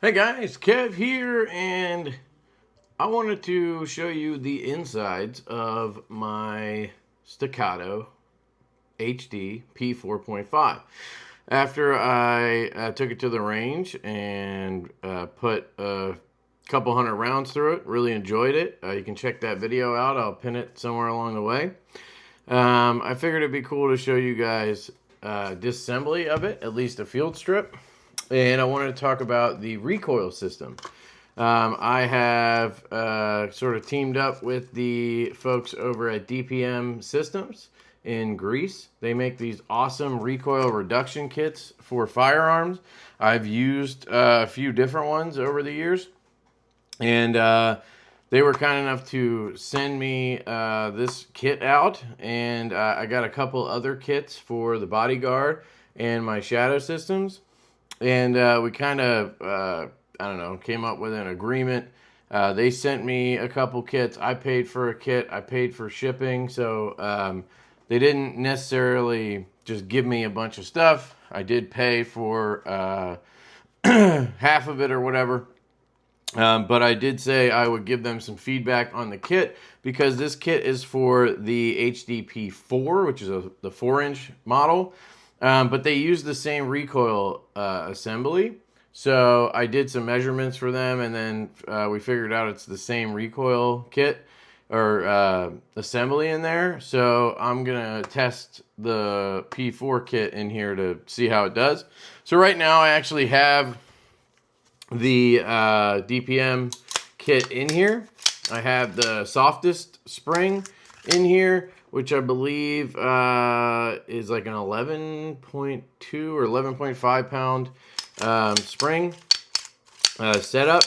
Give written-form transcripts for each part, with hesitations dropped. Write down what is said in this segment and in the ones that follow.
Hey guys, Kev here, and I wanted to show you the insides of my Staccato HDP4.5. After I took it to the range and put a couple hundred rounds through it, really enjoyed it. You can check that video out. I'll pin it somewhere along the way. I figured it'd be cool to show you guys disassembly of it, at least a field strip. And I wanted to talk about the recoil system. I have sort of teamed up with the folks over at DPM Systems in Greece. They make these awesome recoil reduction kits for firearms. I've used a few different ones over the years. And they were kind enough to send me this kit out. And I got a couple other kits for the bodyguard and my shadow systems. And we kind of, I don't know, came up with an agreement. They sent me a couple kits. I paid for a kit. I paid for shipping. So they didn't necessarily just give me a bunch of stuff. I did pay for half of it or whatever. But I did say I would give them some feedback on the kit because this kit is for the HDP4, which is the 4-inch model. But they use the same recoil assembly. So I did some measurements for them, and then we figured out it's the same recoil kit or assembly in there. So I'm going to test the P4 kit in here to see how it does. So right now I actually have the DPM kit in here. I have the softest spring in here, which I believe is like an 11.2 or 11.5 pound spring setup.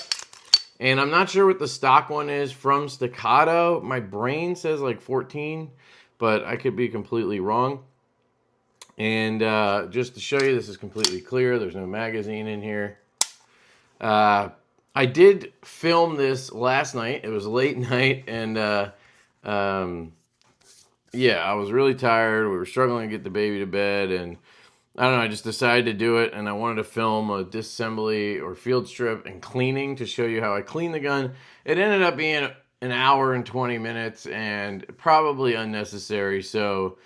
And I'm not sure what the stock one is from Staccato. My brain says like 14, but I could be completely wrong. And just to show you, this is completely clear. There's no magazine in here. I did film this last night. It was late night, and yeah, I was really tired. We were struggling to get the baby to bed, and I don't know, I just decided to do it, and I wanted to film a disassembly or field strip and cleaning to show you how I clean the gun. It ended up being an hour and 20 minutes and probably unnecessary, so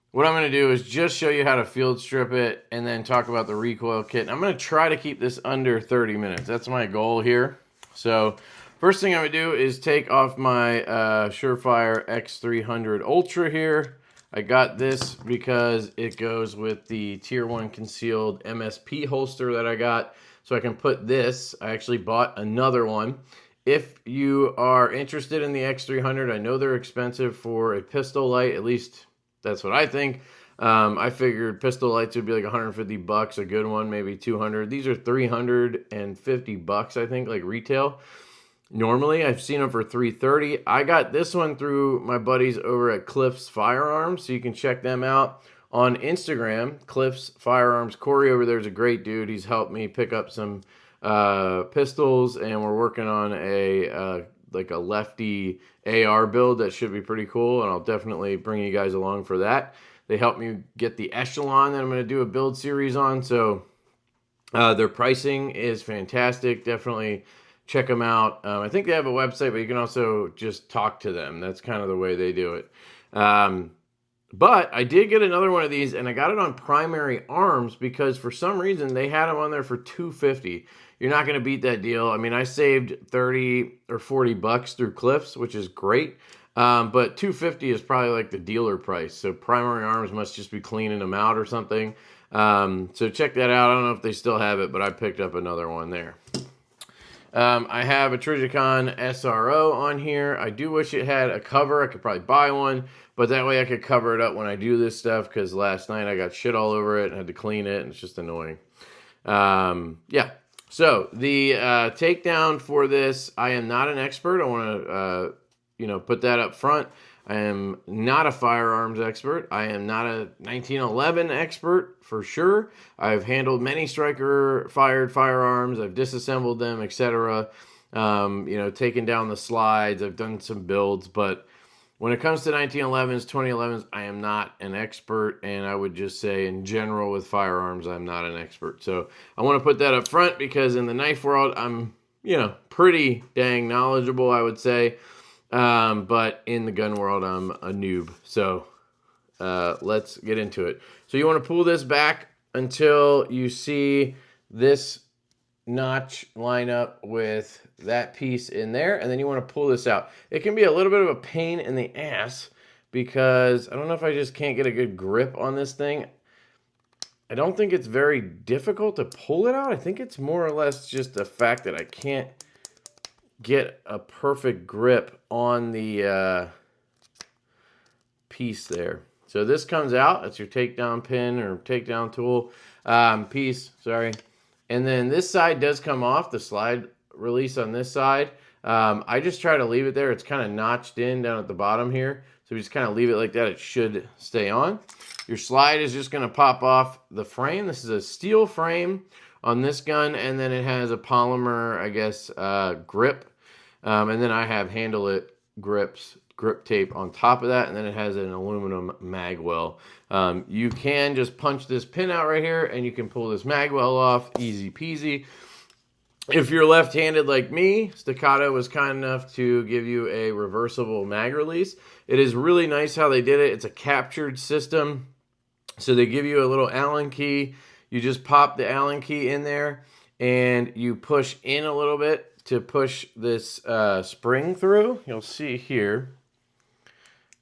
what I'm going to do is just show you how to field strip it and then talk about the recoil kit. And I'm going to try to keep this under 30 minutes. That's my goal here. So first thing I'm going to do is take off my Surefire X300 Ultra here. I got this because it goes with the Tier 1 concealed MSP holster that I got. So I can put this. I actually bought another one. If you are interested in the X300, I know they're expensive for a pistol light, at least that's what I think. I figured pistol lights would be like 150 bucks, a good one, maybe 200. These are 350 bucks, I think, like retail. Normally, I've seen them for 330. I got this one through my buddies over at Cliff's Firearms, so you can check them out on Instagram, Cliff's Firearms. Corey over there is a great dude. He's helped me pick up some pistols, and we're working on a like a lefty AR build that should be pretty cool, and I'll definitely bring you guys along for that. They helped me get the Echelon that I'm going to do a build series on, so their pricing is fantastic. Definitely check them out. I think they have a website, but you can also just talk to them. That's kind of the way they do it. But I did get another one of these, and I got it on Primary Arms because for some reason they had them on there for $250. You're not going to beat that deal. I mean, I saved 30 or 40 bucks through Cliffs, which is great. But $250 is probably like the dealer price. So Primary Arms must just be cleaning them out or something. So check that out. I don't know if they still have it, but I picked up another one there. I have a Trijicon SRO on here. I do wish it had a cover. I could probably buy one, but that way I could cover it up when I do this stuff, because last night I got shit all over it and had to clean it, and it's just annoying. Yeah. So the takedown for this, I am not an expert. I want to, put that up front. I am not a firearms expert. I am not a 1911 expert for sure. I've handled many striker-fired firearms. I've disassembled them, etc. Taken down the slides. I've done some builds, but When it comes to 1911s, 2011s, I am not an expert, and I would just say in general with firearms, I'm not an expert. So I want to put that up front because in the knife world, I'm, pretty dang knowledgeable, I would say. But in the gun world, I'm a noob. So let's get into it. So you want to pull this back until you see this notch line up with that piece in there, and then you want to pull this out. It can be a little bit of a pain in the ass because I don't know if I just can't get a good grip on this thing. I don't think it's very difficult to pull it out. I think it's more or less just the fact that I can't get a perfect grip on the piece there. So this comes out. That's your takedown pin or takedown tool piece. Sorry. And then this side does come off, the slide release on this side. I just try to leave it there. It's kind of notched in down at the bottom here. So we just kind of leave it like that. It should stay on. Your slide is just going to pop off the frame. This is a steel frame on this gun, and then it has a polymer, I guess, grip. And then I have handle it grip tape on top of that, and then it has an aluminum mag well. You can just punch this pin out right here, and you can pull this mag well off, easy peasy. If you're left-handed like me, Staccato was kind enough to give you a reversible mag release. It is really nice how they did it. It's a captured system, so they give you a little Allen key. You just pop the Allen key in there, and you push in a little bit to push this spring through. You'll see here.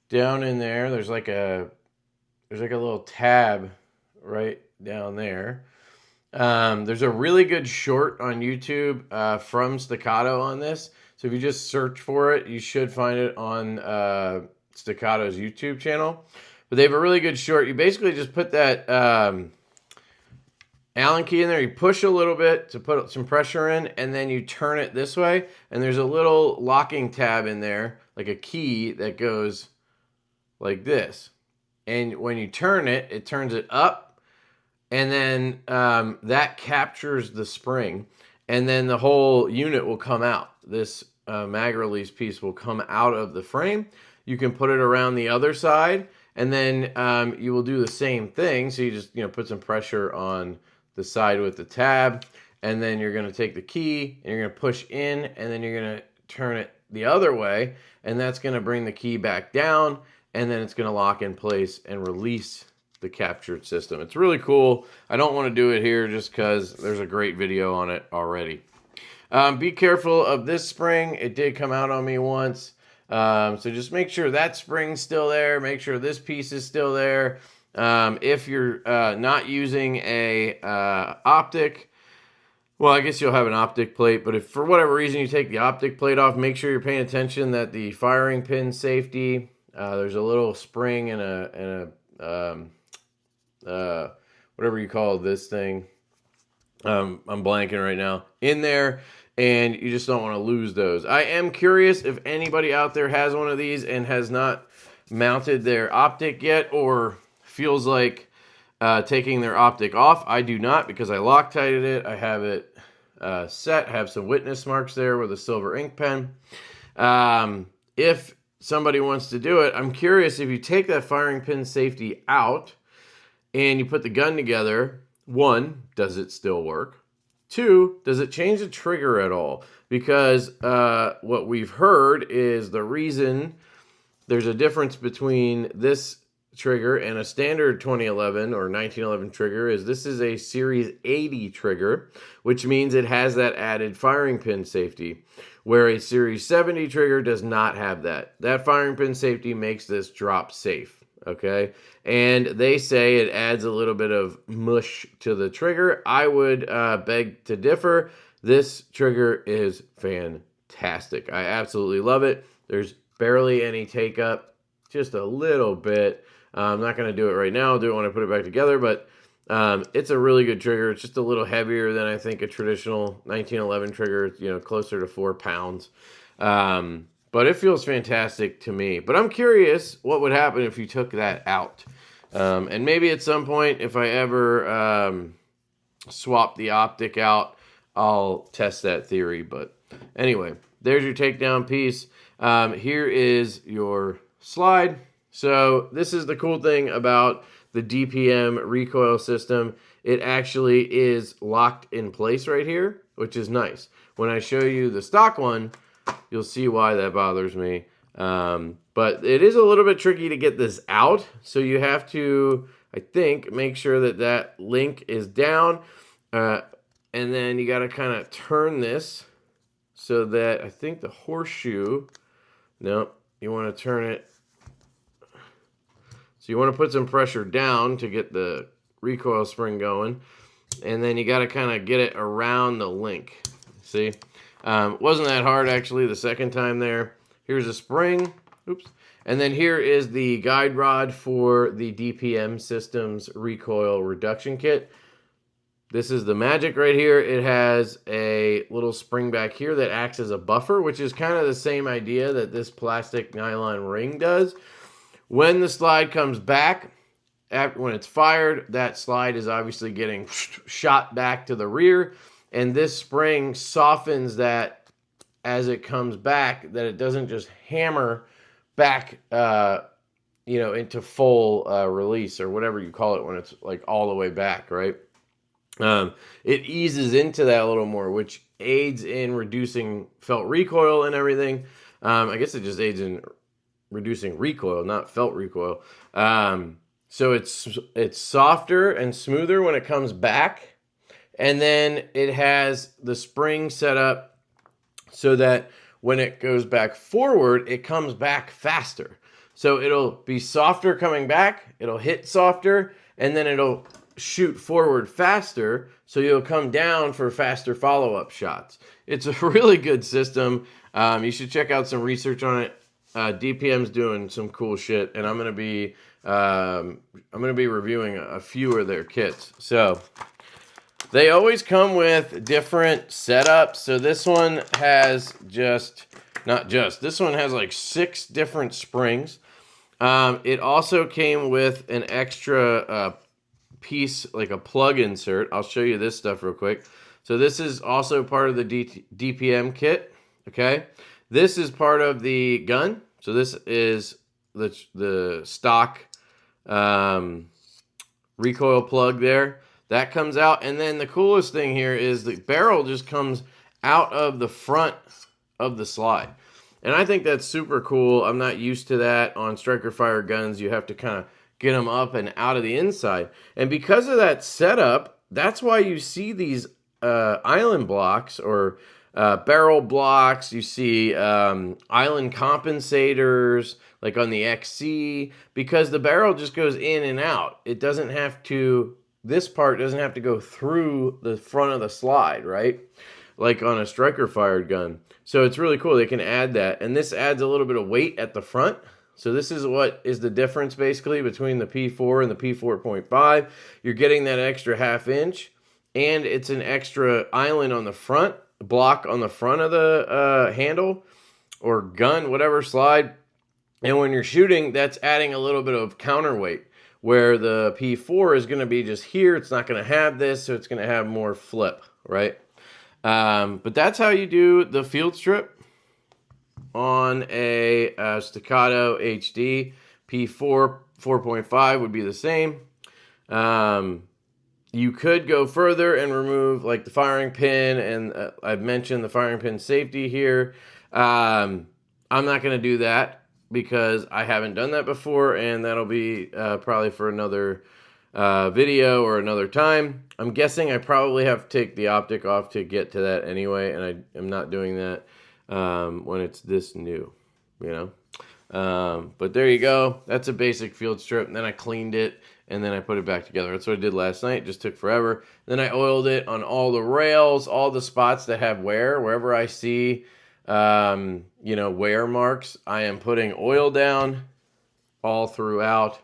Down in there, there's like a little tab right down there. There's a really good short on YouTube from Staccato on this. So if you just search for it, you should find it on Staccato's YouTube channel. But they have a really good short. You basically just put that Allen key in there. You push a little bit to put some pressure in, and then you turn it this way. And there's a little locking tab in there, like a key that goes like this. And when you turn it, it turns it up, and then that captures the spring, and then the whole unit will come out. This mag release piece will come out of the frame. You can put it around the other side, and then you will do the same thing. So you just put some pressure on the side with the tab, and then you're going to take the key and you're going to push in, and then you're going to turn it the other way, and that's going to bring the key back down, and then it's going to lock in place and release the captured system. It's really cool. I don't want to do it here just because there's a great video on it already. Be careful of this spring. It did come out on me once. So just make sure that spring's still there. Make sure this piece is still there. If you're not using a optic, well, I guess you'll have an optic plate, but if for whatever reason you take the optic plate off, make sure you're paying attention that the firing pin safety, there's a little spring and a whatever you call this thing, I'm blanking right now, in there, and you just don't want to lose those. I am curious if anybody out there has one of these and has not mounted their optic yet, or feels like taking their optic off. I do not, because I Loctited it. I have it set. I have some witness marks there with a silver ink pen. If somebody wants to do it, I'm curious if you take that firing pin safety out and you put the gun together, one, does it still work? Two, does it change the trigger at all? Because what we've heard is the reason there's a difference between this trigger and a standard 2011 or 1911 trigger is this is a Series 80 trigger, which means it has that added firing pin safety, where a Series 70 trigger does not have that. That firing pin safety makes this drop safe, okay? And they say it adds a little bit of mush to the trigger. I would beg to differ. This trigger is fantastic. I absolutely love it. There's barely any take up, just a little bit. I'm not going to do it right now. I'll do it when I put it back together, but it's a really good trigger. It's just a little heavier than I think a traditional 1911 trigger, you know, closer to 4 pounds. But it feels fantastic to me. But I'm curious what would happen if you took that out. And maybe at some point, if I ever swap the optic out, I'll test that theory. But anyway, there's your takedown piece. Here is your slide. So this is the cool thing about the DPM recoil system. It actually is locked in place right here, which is nice. When I show you the stock one, you'll see why that bothers me. But it is a little bit tricky to get this out. So you have to, I think, make sure that that link is down. And then you got to kind of turn this so that I think the horseshoe, no, you want to turn it. So you want to put some pressure down to get the recoil spring going. And then you got to kind of get it around the link. See? Wasn't that hard actually the second time there. Here's a spring. Oops. And then here is the guide rod for the DPM Systems recoil reduction kit. This is the magic right here. It has a little spring back here that acts as a buffer, which is kind of the same idea that this plastic nylon ring does. When the slide comes back, when it's fired, that slide is obviously getting shot back to the rear. And this spring softens that as it comes back, that it doesn't just hammer back, into full release or whatever you call it when it's like all the way back, right? It eases into that a little more, which aids in reducing felt recoil and everything. I guess it just aids in reducing recoil, not felt recoil. So it's softer and smoother when it comes back. And then it has the spring set up so that when it goes back forward, it comes back faster. So it'll be softer coming back, it'll hit softer, and then it'll shoot forward faster, so you'll come down for faster follow-up shots. It's a really good system. You should check out some research on it. DPM's doing some cool shit, and I'm gonna be reviewing a few of their kits. So they always come with different setups. So this one has this one has like 6 different springs. It also came with an extra piece, like a plug insert. I'll show you this stuff real quick. So this is also part of the DPM kit. Okay, this is part of the gun. So this is the stock recoil plug there. That comes out, and then the coolest thing here is the barrel just comes out of the front of the slide. And I think that's super cool. I'm not used to that on striker fire guns. You have to kind of get them up and out of the inside. And because of that setup, that's why you see these island blocks or barrel blocks. You see island compensators like on the XC, because the barrel just goes in and out. It doesn't have to... This part doesn't have to go through the front of the slide, right? Like on a striker fired gun. So it's really cool. They can add that. And this adds a little bit of weight at the front. So this is what is the difference basically between the P4 and the P4.5. You're getting that extra ½ inch, and it's an extra island on the front, block on the front of the handle or gun, whatever slide. And when you're shooting, that's adding a little bit of counterweight, where the P4 is going to be just here. It's not going to have this, so it's going to have more flip, right? But that's how you do the field strip on a Staccato HD. P4 4.5 would be the same. You could go further and remove like the firing pin, and I've mentioned the firing pin safety here. I'm not going to do that because I haven't done that before, and that'll be probably for another video or another time. I'm guessing I probably have to take the optic off to get to that anyway, and I am not doing that when it's this new, but there you go. That's a basic field strip, and then I cleaned it, and then I put it back together. That's what I did last night. It just took forever. Then I oiled it on all the rails, all the spots that have wear. Wherever I see wear marks, I am putting oil down all throughout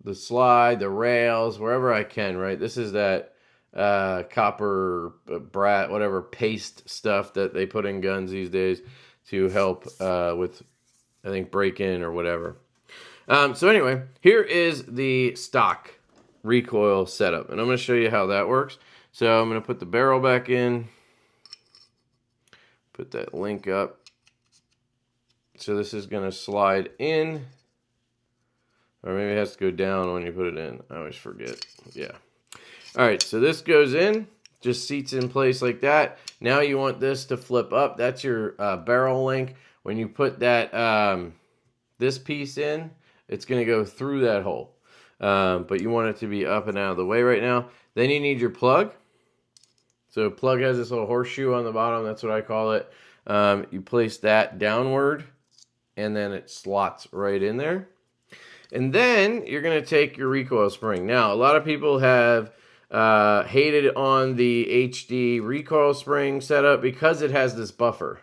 the slide, the rails, wherever I can, right? This is that copper brat, whatever paste stuff that they put in guns these days to help with, I think, break-in or whatever. So anyway, here is the stock recoil setup, and I'm going to show you how that works. So I'm going to put the barrel back in, put that link up. So this is going to slide in. Or maybe it has to go down when you put it in. I always forget. Yeah. All right, so this goes in. Just seats in place like that. Now you want this to flip up. That's your barrel link. When you put that this piece in, it's going to go through that hole. But you want it to be up and out of the way right now. Then you need your plug. So plug has this little horseshoe on the bottom. That's what I call it. You place that downward, and then it slots right in there. And then you're going to take your recoil spring. Now, a lot of people have hated on the HD recoil spring setup because it has this buffer.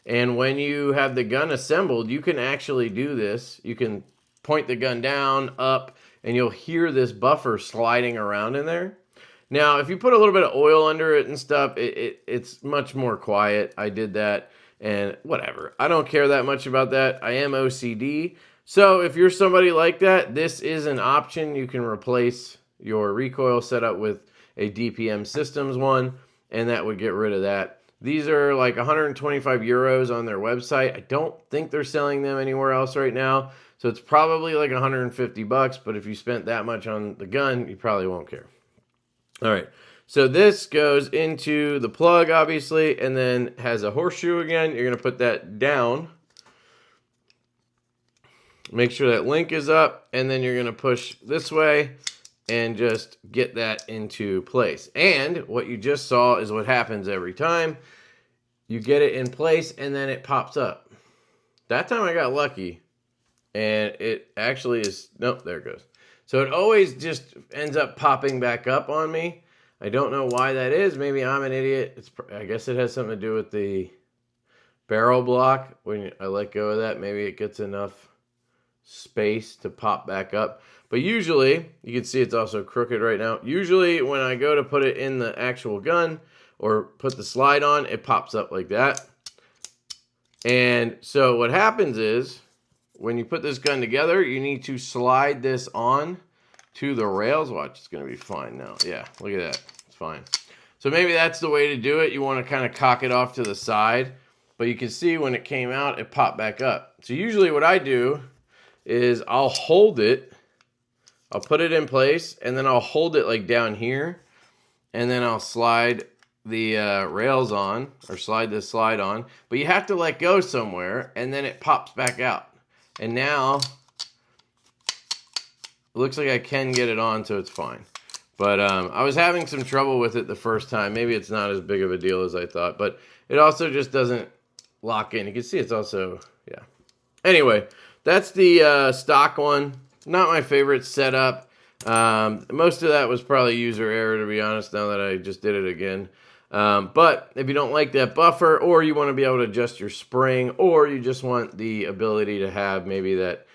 And when you have the gun assembled, you can actually do this. You can point the gun down, up, and you'll hear this buffer sliding around in there. Now, if you put a little bit of oil under it and stuff, it's much more quiet. I did that, and whatever. I don't care that much about that. I am OCD. So if you're somebody like that, this is an option. You can replace your recoil setup with a DPM Systems one, and that would get rid of that. These are like 125 euros on their website. I don't think they're selling them anywhere else right now. So it's probably like 150 bucks, but if you spent that much on the gun, you probably won't care. All right, so this goes into the plug, obviously, and then has a horseshoe again. You're going to put that down. Make sure that link is up, and then you're going to push this way and just get that into place. And what you just saw is what happens every time. You get it in place, and then it pops up. That time I got lucky, and it actually is... Nope, there it goes. So it always just ends up popping back up on me. I don't know why that is. Maybe I'm an idiot. I guess it has something to do with the barrel block. When I let go of that, maybe it gets enough space to pop back up. But usually, you can see it's also crooked right now. Usually, when I go to put it in the actual gun or put the slide on, it pops up like that. And so what happens is, when you put this gun together, you need to slide this on to the rails. Watch, it's going to be fine now. Yeah, look at that. It's fine. So maybe that's the way to do it. You want to kind of cock it off to the side. But you can see when it came out, it popped back up. So usually what I do is I'll hold it. I'll put it in place, and then I'll hold it like down here. And then I'll slide the rails on, or slide this slide on. But you have to let go somewhere, and then it pops back out. And now, it looks like I can get it on, so it's fine. But I was having some trouble with it the first time. Maybe it's not as big of a deal as I thought. But it also just doesn't lock in. You can see it's also, yeah. Anyway, that's the stock one. Not my favorite setup. Most of that was probably user error, to be honest, now that I just did it again. But if you don't like that buffer, or you want to be able to adjust your spring, or you just want the ability to have maybe that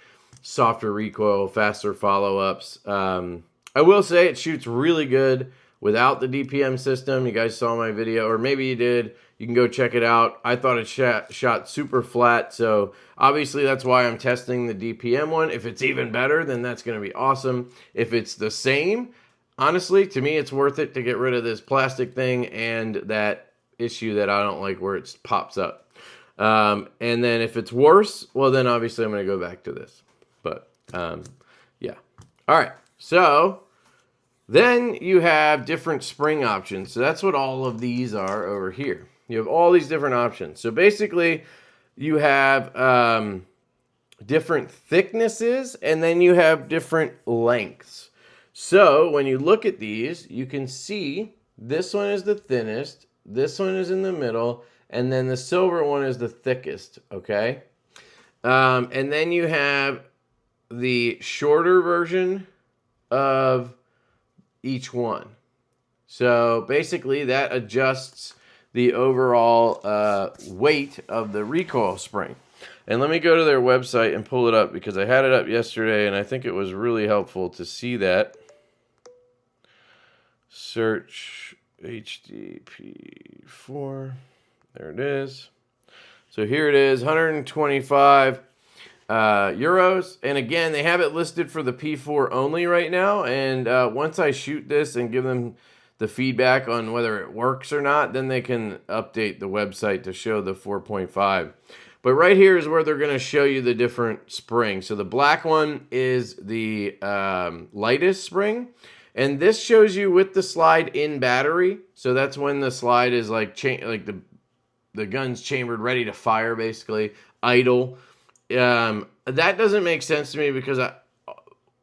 softer recoil, faster follow-ups, I will say it shoots really good without the DPM system. You guys saw my video, or maybe you did. You can go check it out. I thought it shot super flat, so obviously that's why I'm testing the DPM one. If it's even better, then that's going to be awesome. If it's the same, honestly, to me, it's worth it to get rid of this plastic thing and that issue that I don't like where it pops up. And then if it's worse, well, then obviously I'm going to go back to this. But, yeah. All right. So, then you have different spring options. So that's what all of these are over here. You have all these different options. So basically, you have different thicknesses, and then you have different lengths. So when you look at these, you can see this one is the thinnest, this one is in the middle, and then the silver one is the thickest, okay? And then you have the shorter version of each one. So basically that adjusts the overall weight of the recoil spring. And let me go to their website and pull it up, because I had it up yesterday and I think it was really helpful to see that. Search HDP4. There it is. So here it is, 125 euros. And again, they have it listed for the P4 only right now. And once I shoot this and give them the feedback on whether it works or not, then they can update the website to show the 4.5. But right here is where they're going to show you the different springs. So the black one is the lightest spring. And this shows you with the slide in battery. So that's when the slide is like the gun's chambered, ready to fire, basically, idle. That doesn't make sense to me because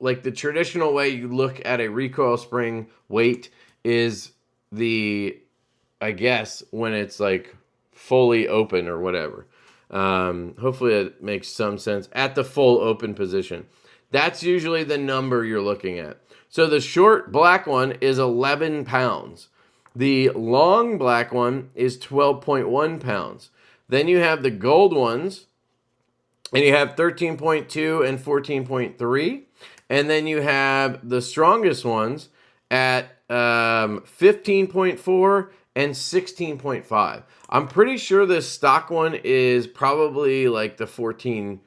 like the traditional way you look at a recoil spring weight is I guess, when it's like fully open or whatever. Hopefully it makes some sense. At the full open position. That's usually the number you're looking at. So the short black one is 11 pounds. The long black one is 12.1 pounds. Then you have the gold ones, and you have 13.2 and 14.3. And then you have the strongest ones at 15.4 and 16.5. I'm pretty sure this stock one is probably like the 14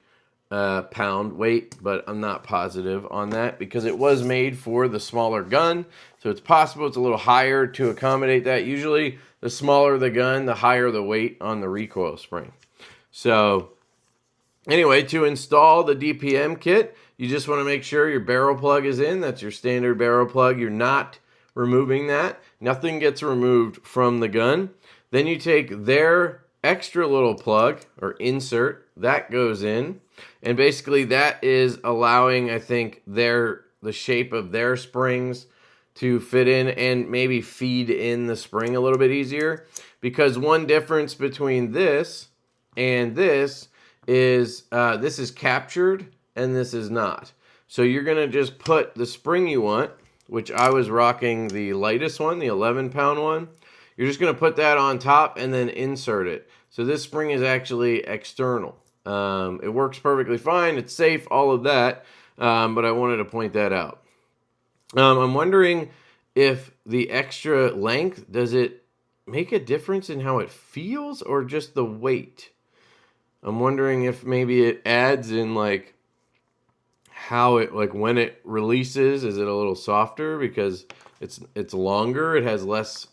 pound weight, but I'm not positive on that because it was made for the smaller gun. So it's possible it's a little higher to accommodate that. Usually the smaller the gun, the higher the weight on the recoil spring. So anyway, to install the DPM kit, you just want to make sure your barrel plug is in. That's your standard barrel plug. You're not removing that. Nothing gets removed from the gun. Then you take their extra little plug or insert, that goes in. And basically that is allowing, I think, the shape of their springs to fit in and maybe feed in the spring a little bit easier. Because one difference between this and this is captured and this is not. So you're going to just put the spring you want, which I was rocking the lightest one, the 11-pound one. You're just going to put that on top and then insert it. So this spring is actually external. It works perfectly fine. It's safe, all of that. But I wanted to point that out. I'm wondering if the extra length, does it make a difference in how it feels or just the weight? I'm wondering if maybe it adds in like how it, like when it releases, is it a little softer because it's longer, it has less,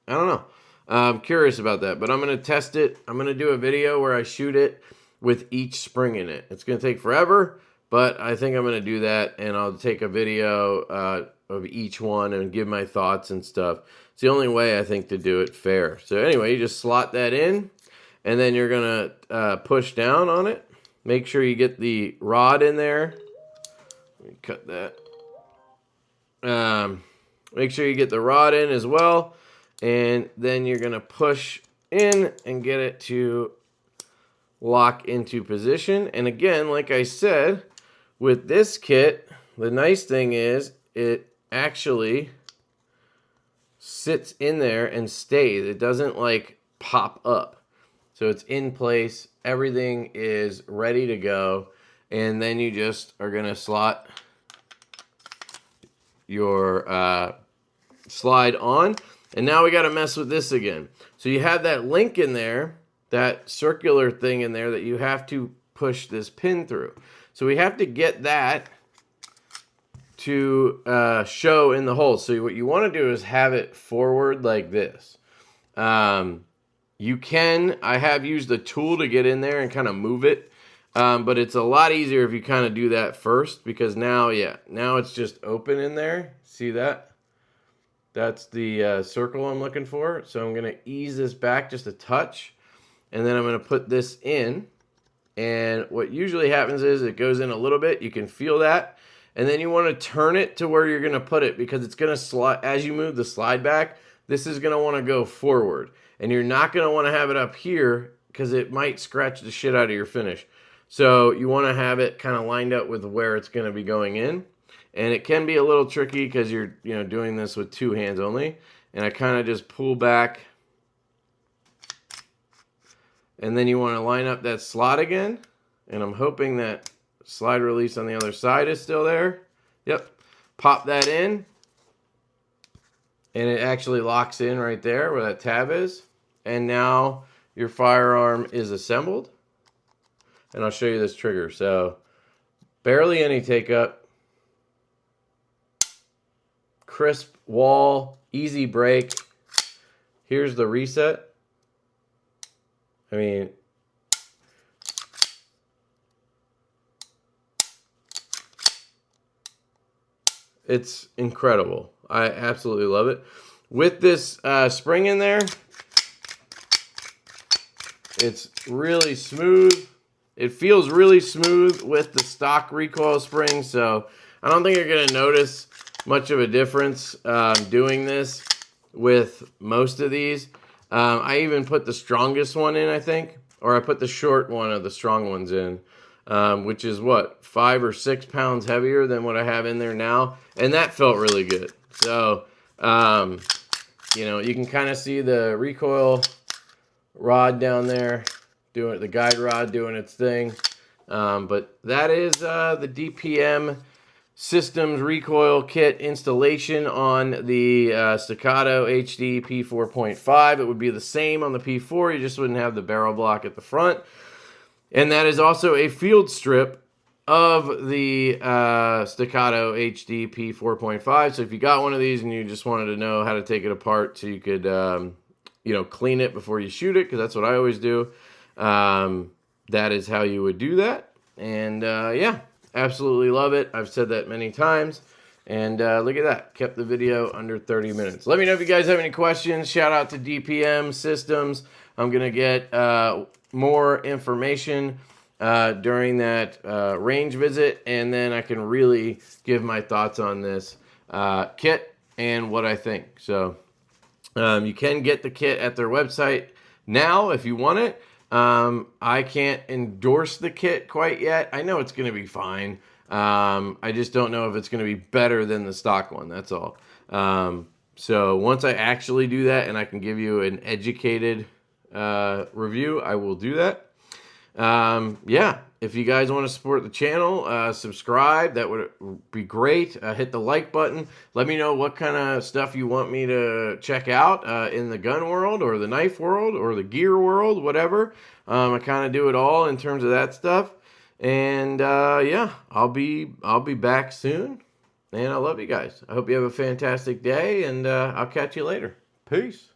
I don't know. I'm curious about that, but I'm going to test it. I'm going to do a video where I shoot it with each spring in it. It's going to take forever, but I think I'm going to do that, and I'll take a video of each one and give my thoughts and stuff. It's the only way I think to do it fair. So anyway, you just slot that in, and then you're going to push down on it. Make sure you get the rod in there. Let me cut that. Make sure you get the rod in as well. And then you're going to push in and get it to lock into position. And again, like I said, with this kit, the nice thing is it actually sits in there and stays. It doesn't like pop up. So it's in place. Everything is ready to go. And then you just are going to slot your slide on. And now we got to mess with this again. So you have that link in there, that circular thing in there that you have to push this pin through. So we have to get that to show in the hole. So what you want to do is have it forward like this. You can, I have used a tool to get in there and kind of move it. But it's a lot easier if you kind of do that first, because now, now it's just open in there. See that? That's the circle I'm looking for. So I'm going to ease this back just a touch. And then I'm going to put this in. And what usually happens is it goes in a little bit. You can feel that. And then you want to turn it to where you're going to put it, because it's going to slide. As you move the slide back, this is going to want to go forward. And you're not going to want to have it up here because it might scratch the shit out of your finish. So you want to have it kind of lined up with where it's going to be going in. And it can be a little tricky because you're doing this with two hands only. And I kind of just pull back. And then you want to line up that slot again. And I'm hoping that slide release on the other side is still there. Yep. Pop that in. And it actually locks in right there where that tab is. And now your firearm is assembled. And I'll show you this trigger. So barely any take up. Crisp wall, easy break. Here's the reset. I mean, It's incredible. I absolutely love it. With this spring in there, it's really smooth. It feels really smooth with the stock recoil spring, so I don't think you're going to notice much of a difference doing this with most of these. I even put the strongest one in, I think, or I put the short one of the strong ones in, which is what, 5 or 6 pounds heavier than what I have in there now, and that felt really good. So, you know, you can kind of see the recoil rod down there doing the guide rod doing its thing, but that is the DPM systems recoil kit installation on the Staccato HDP4.5. It would be the same on the P4, you just wouldn't have the barrel block at the front. And that is also a field strip of the Staccato HDP4.5. So if you got one of these and you just wanted to know how to take it apart so you could you know, clean it before you shoot it, because that's what I always do, that is how you would do that. And yeah, absolutely love it. I've said that many times. And look at that. Kept the video under 30 minutes. Let me know if you guys have any questions. Shout out to DPM Systems. I'm going to get more information during that range visit. And then I can really give my thoughts on this kit and what I think. So you can get the kit at their website now if you want it. I can't endorse the kit quite yet. I know it's going to be fine. I just don't know if it's going to be better than the stock one. That's all. So once I actually do that and I can give you an educated review, I will do that. Yeah, if you guys want to support the channel, subscribe. That would be great. Hit the like button. Let me know what kind of stuff you want me to check out in the gun world or the knife world or the gear world, whatever. I kind of do it all in terms of that stuff. And yeah, I'll be back soon. And I love you guys. I hope you have a fantastic day, and I'll catch you later. Peace.